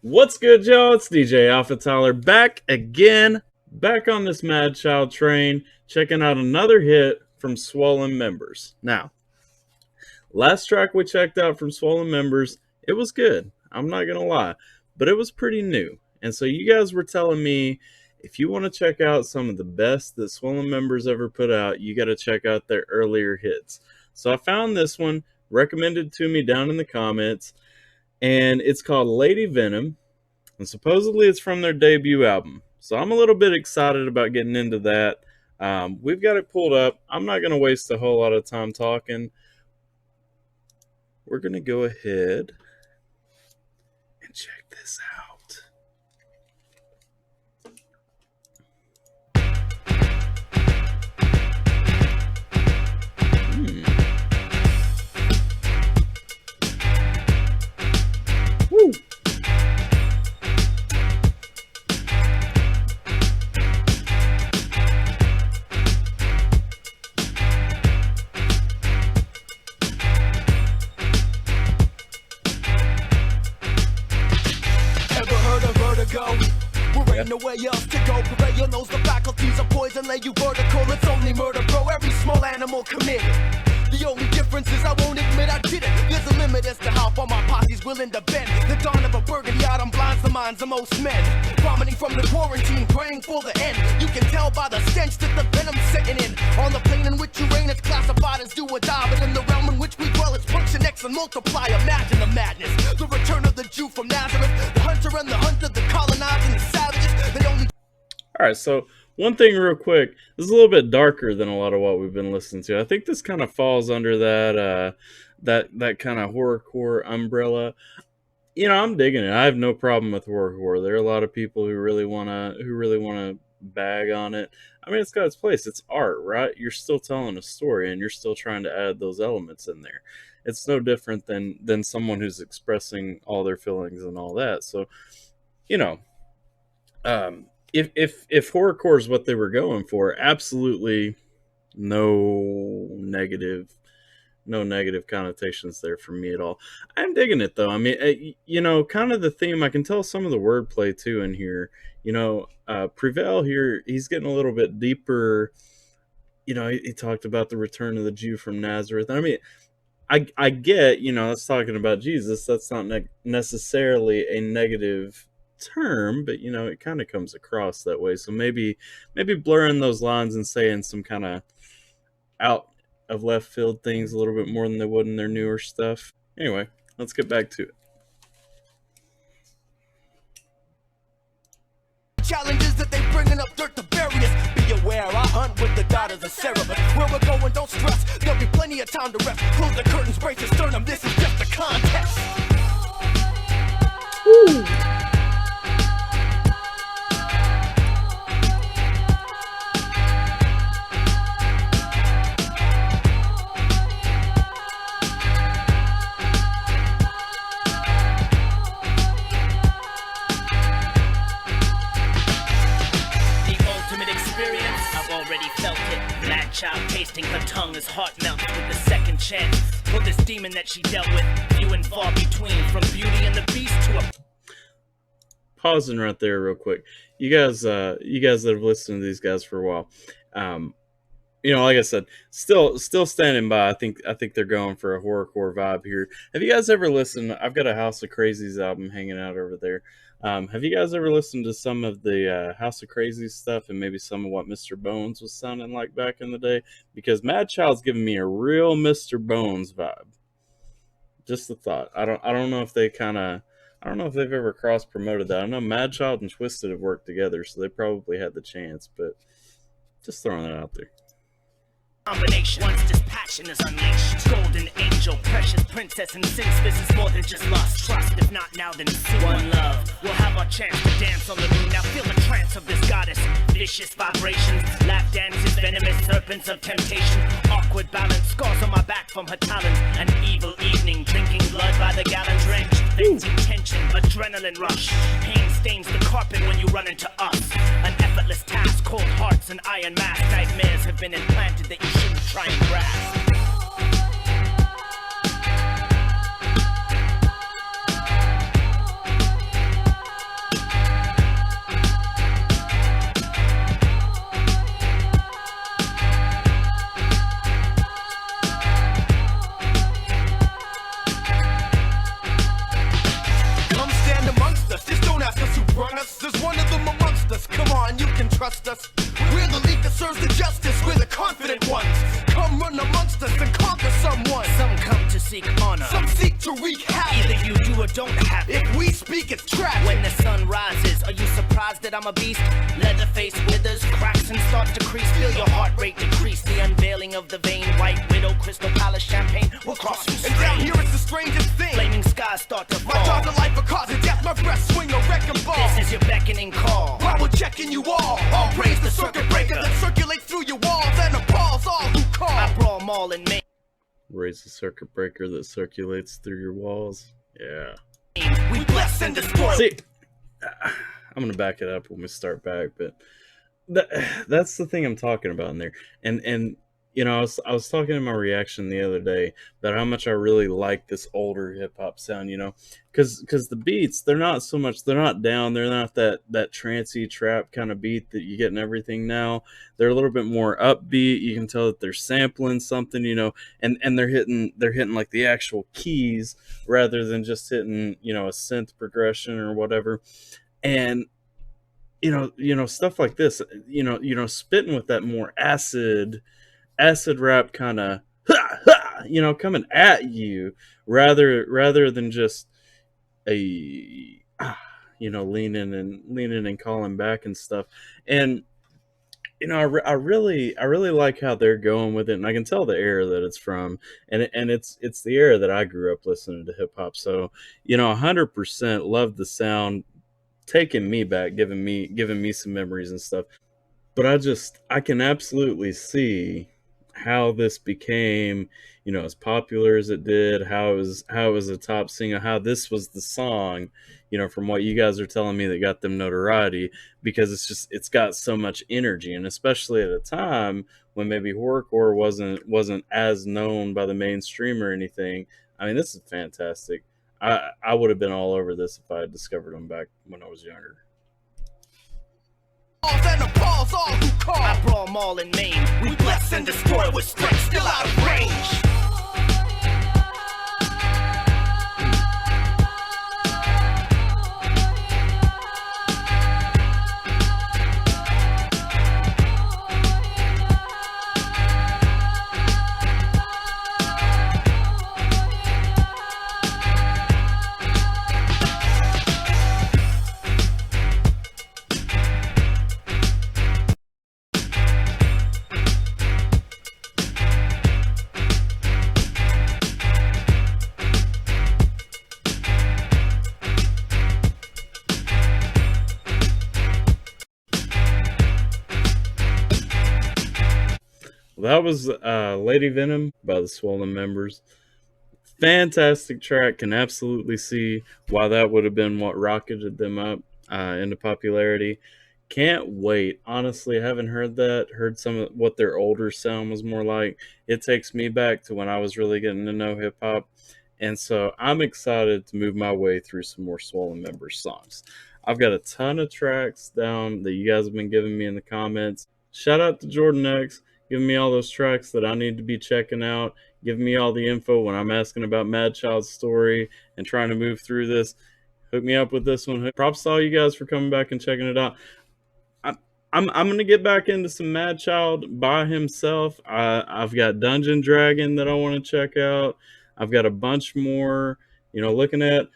What's good, y'all? It's DJ AlphaTyler back again, back on this Mad Child train, checking out another hit from Swollen Members. Now, last track we checked out from Swollen Members, it was good. I'm not going to lie, but it was pretty new. And so you guys were telling me, if you want to check out some of the best that Swollen Members ever put out, you got to check out their earlier hits. So I found this one, recommended to me down in the comments, and it's called Lady Venom, and supposedly it's from their debut album. So I'm a little bit excited about getting into that. We've got it pulled up. I'm not going to waste a whole lot of time talking. We're going to go ahead and check this out. Woo. We're ain't no way else to go. Purveyor knows the faculties of poison lay you vertical. It's only murder, bro. Every small animal committed. The only difference is I won't admit I did it. There's a limit as to how far my posse's willing to bend. The dawn of a burgundy autumn blinds the minds of most men. Vomiting from the quarantine, praying for the end. You can tell by the stench that the venom's sitting in. On the plane in which you reign, it's classified as do or die. But in the realm in which we dwell, it's function X and multiply. Imagine the madness. The return of the Jew from Nazareth. The hunter and the hunter, the colonizing the savages. They only... Alright, so one thing real quick, this is a little bit darker than a lot of what we've been listening to. I think this kind of falls under that that kind of horrorcore umbrella. You know, I'm digging it. I have no problem with horrorcore. There are a lot of people who really wanna bag on it. I mean, it's got its place. It's art, right? You're still telling a story, and you're still trying to add those elements in there. It's no different than someone who's expressing all their feelings and all that. So, you know, if horrorcore is what they were going for, absolutely no negative connotations there for me at all. I'm digging it though. I mean, you know, kind of the theme. I can tell some of the wordplay too in here. You know, Prevail here, he's getting a little bit deeper. You know, he talked about the return of the Jew from Nazareth. I mean, I get, you know, that's talking about Jesus. That's not necessarily a negative term, but you know, it kind of comes across that way. So maybe blurring those lines and saying some kind of out of left field things a little bit more than they would in their newer stuff. Anyway, let's get back to it. Challenges that they bringing up dirt to bury us. Be aware, I hunt with the daughters of Cerebus. Where we're going, don't stress. There'll be plenty of time to rest. Close the curtains, brace your sternum. This is just a contest. Woo. Child tasting her tongue as heart melts with the second chance for this demon that she dealt with, few and far between, from Beauty and the Beast to a... Pausing right there real quick. You guys that have listened to these guys for a while, you know, like I said, still standing by. I think they're going for a horrorcore vibe here. Have you guys ever listened? I've got a House of Crazies album hanging out over there. Have you guys ever listened to some of the House of Crazies stuff and maybe some of what Mr. Bones was sounding like back in the day? Because Mad Child's giving me a real Mr. Bones vibe. Just a thought. I don't know if they've ever cross promoted that. I know Mad Child and Twisted have worked together, so they probably had the chance. But just throwing that out there. Combination. Once this passion is unleashed, golden angel, precious princess, and since this is more than just lust, trust, if not now then soon. One love, we'll have our chance to dance on the moon. Now feel the trance of this goddess, vicious vibrations, lap dances, venomous serpents of temptation, awkward balance, scars on my back from her talons, an evil evening, drinking blood by the gallon, drenched, venting tension, adrenaline rush, pain stains the carpet when you run into us, an effortless task, cold hearts and iron mask, nightmares have been implanted that you shouldn't try and grasp. persona. Some seek to wreak havoc. Either you do or don't have it. If we speak, it's tragic. When the sun rises, are you surprised that I'm a beast? Leatherface withers, cracks and starts to crease. Feel your heart rate decrease. The unveiling of the vein, white widow, crystal palace, champagne will cross you And down straight. here it's the strangest thing. Flaming skies start to My jaws fall. are life for cause of death. My breath swing a wrecking ball. This is your beckoning call. While we're checking you all praise the circuit breaker that circulates through your walls and appalls all who call. I brawl maul and maim. Raise the circuit breaker that circulates through your walls. Yeah. We bless and destroy. See, I'm gonna back it up when we start back, but that's the thing I'm talking about in there. And you know, I was talking in my reaction the other day about how much I really like this older hip hop sound. You know, because the beats, they're not down, they're not that trancey trap kind of beat that you get in everything now. They're a little bit more upbeat. You can tell that they're sampling something, you know, and they're hitting like the actual keys rather than just hitting, you know, a synth progression or whatever. And you know stuff like this, you know, spitting with that more acid rap kind of, you know, coming at you rather than just a, you know, leaning and calling back and stuff. And you know, I really like how they're going with it, and I can tell the era that it's from, and it's the era that I grew up listening to hip hop. So you know, 100% love the sound, taking me back, giving me some memories and stuff. But I can absolutely see how this became, you know, as popular as it did, how it was a top single, how this was the song, you know, from what you guys are telling me that got them notoriety, because it's got so much energy. And especially at a time when maybe horrorcore wasn't as known by the mainstream or anything. I mean, this is fantastic. I would have been all over this if I had discovered them back when I was younger. And appalls all who call. I brawl maul and maim. We bless and destroy with strength still out of range. That was Lady Venom by the Swollen Members. Fantastic track. Can absolutely see why that would have been what rocketed them up into popularity. Can't wait. Honestly, haven't heard some of what their older sound was more like. It takes me back to when I was really getting to know hip hop. And so I'm excited to move my way through some more Swollen Members songs. I've got a ton of tracks down that you guys have been giving me in the comments. Shout out to Jordan X, giving me all those tracks that I need to be checking out, giving me all the info when I'm asking about Mad Child's story and trying to move through this. Hook me up with this one. Props to all you guys for coming back and checking it out. I'm gonna get back into some Mad Child by himself. I've got Dungeon Dragon that I want to check out. I've got a bunch more, you know, looking at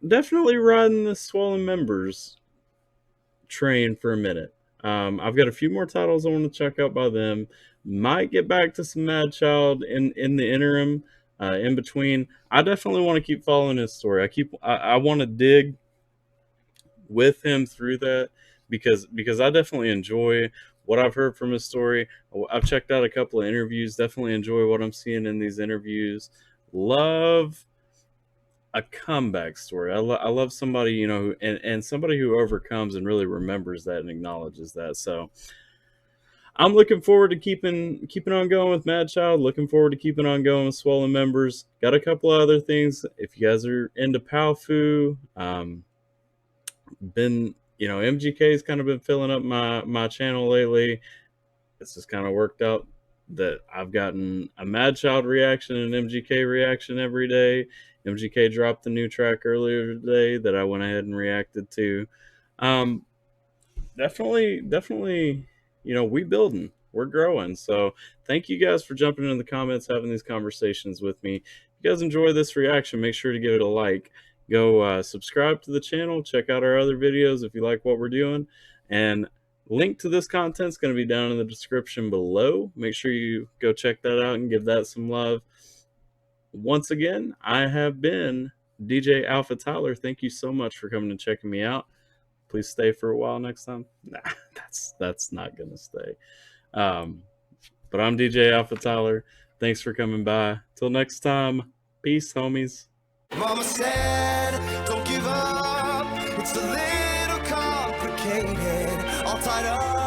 definitely riding the Swollen Members train for a minute. I've got a few more titles I want to check out by them. Might get back to some Mad Child in the interim, in between. I definitely want to keep following his story. I want to dig with him through that because I definitely enjoy what I've heard from his story. I've checked out a couple of interviews. Definitely enjoy what I'm seeing in these interviews. Love a comeback story. I love somebody, you know, and somebody who overcomes and really remembers that and acknowledges that. So I'm looking forward to keeping on going with Mad Child. Looking forward to keeping on going with Swollen Members. Got a couple of other things. If you guys are into Palfu, MGK's kind of been filling up my channel lately. It's just kind of worked out that I've gotten a Mad Child reaction and an MGK reaction every day. MGK dropped the new track earlier today that I went ahead and reacted to. Definitely, you know, we're growing. So thank you guys for jumping in the comments, having these conversations with me. If you guys enjoy this reaction, make sure to give it a like. Go subscribe to the channel. Check out our other videos if you like what we're doing. And link to this content is going to be down in the description below. Make sure you go check that out and give that some love. Once again, I have been DJ AlphaTyler. Thank you so much for coming and checking me out. Please stay for a while next time. Nah, that's not going to stay. But I'm DJ AlphaTyler. Thanks for coming by. Till next time, peace, homies. Mama said, don't give up. It's a little complicated, all tied up.